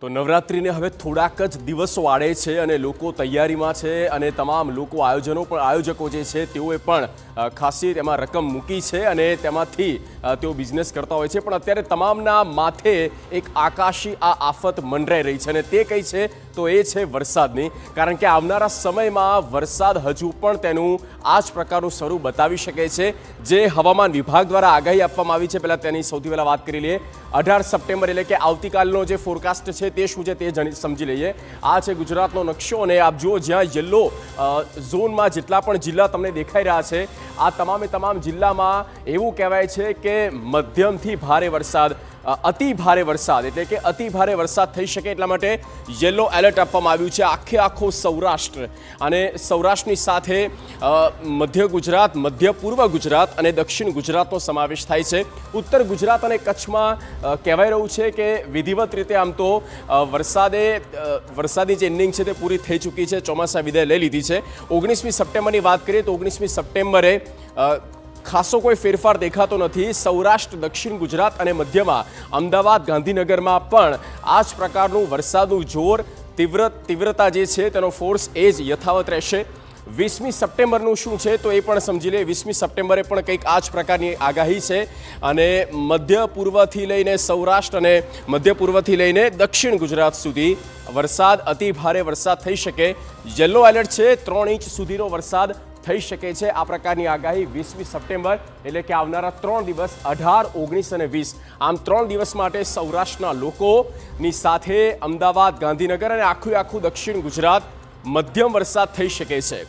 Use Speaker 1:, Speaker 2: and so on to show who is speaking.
Speaker 1: તો નવરાત્રિને હવે થોડાક જ દિવસો આડે છે અને લોકો તૈયારીમાં છે અને તમામ લોકો આયોજકો જે છે તેઓએ પણ ખાસી એમાં રકમ મૂકી છે અને તેમાંથી તેઓ બિઝનેસ કરતા હોય છે, પણ અત્યારે તમામના માથે એક આકાશી આફત મંડરાઈ રહી છે અને તે કઈ છે તો એ છે વરસાદની, કારણ કે આવનારા સમયમાં વરસાદ હજુ પણ તેનું આ જ પ્રકારનું સ્વરૂપ બતાવી શકે છે જે હવામાન વિભાગ દ્વારા આગાહી આપવામાં આવી છે। પહેલાં તેની સૌથી પહેલાં વાત કરી લઈએ 18 સપ્ટેમ્બર એટલે કે આવતીકાલનો જે ફોરકાસ્ટ છે તે શું છે તે સમજી લઈએ। આ છે ગુજરાતનો નકશો અને આપ જુઓ જ્યાં યલો ઝોનમાં જેટલા પણ જિલ્લા તમને દેખાઈ રહ્યા છે આ તમામે તમામ જિલ્લામાં એવું કહેવાય છે કે મધ્યમથી ભારે વરસાદ, અતિ ભારે વરસાદ એટલે કે અતિ ભારે વરસાદ થઈ શકે એટલા માટે યલો એલર્ટ આપવામાં આવ્યું છે આખો સૌરાષ્ટ્ર અને સૌરાષ્ટ્રની સાથે મધ્ય ગુજરાત, મધ્ય પૂર્વ ગુજરાત અને દક્ષિણ ગુજરાતનો સમાવેશ થાય છે। ઉત્તર ગુજરાત અને કચ્છમાં કહેવાય રહ્યું છે કે વિધિવત રીતે આમ તો વરસાદી જે ઇનિંગ છે તે પૂરી થઈ ચૂકી છે, ચોમાસા વિદાય લઈ લીધી છે। 19મી સપ્ટેમ્બરની વાત કરીએ તો 19મી સપ્ટેમ્બરે ખાસો કોઈ ફેરફાર દેખાતો નથી। સૌરાષ્ટ્ર, દક્ષિણ ગુજરાત અને મધ્યમાં અમદાવાદ, ગાંધીનગરમાં પણ આ જ પ્રકારનું વરસાદનું જોર, તીવ્રતા જે છે તેનો ફોર્સ એ જ યથાવત રહેશે। 20મી સપ્ટેમ્બરનું શું છે તો એ પણ સમજી લે। 20મી સપ્ટેમ્બરે પણ કંઈક આ જ પ્રકારની આગાહી છે અને મધ્ય પૂર્વથી લઈને સૌરાષ્ટ્ર અને મધ્ય પૂર્વથી લઈને દક્ષિણ ગુજરાત સુધી વરસાદ, અતિ ભારે વરસાદ થઈ શકે। યલો એલર્ટ છે, 3 ઇંચ સુધીનો વરસાદ થઈ શકે છે આ પ્રકારની આગાહી 20મી સપ્ટેમ્બર એટલે કે આવનારા 3 દિવસ 18, 19 અને 20 આમ 3 દિવસ માટે સૌરાષ્ટ્રના લોકોની સાથે અમદાવાદ, ગાંધીનગર અને આખું દક્ષિણ ગુજરાત મધ્યમ વરસાદ થઈ શકે છે।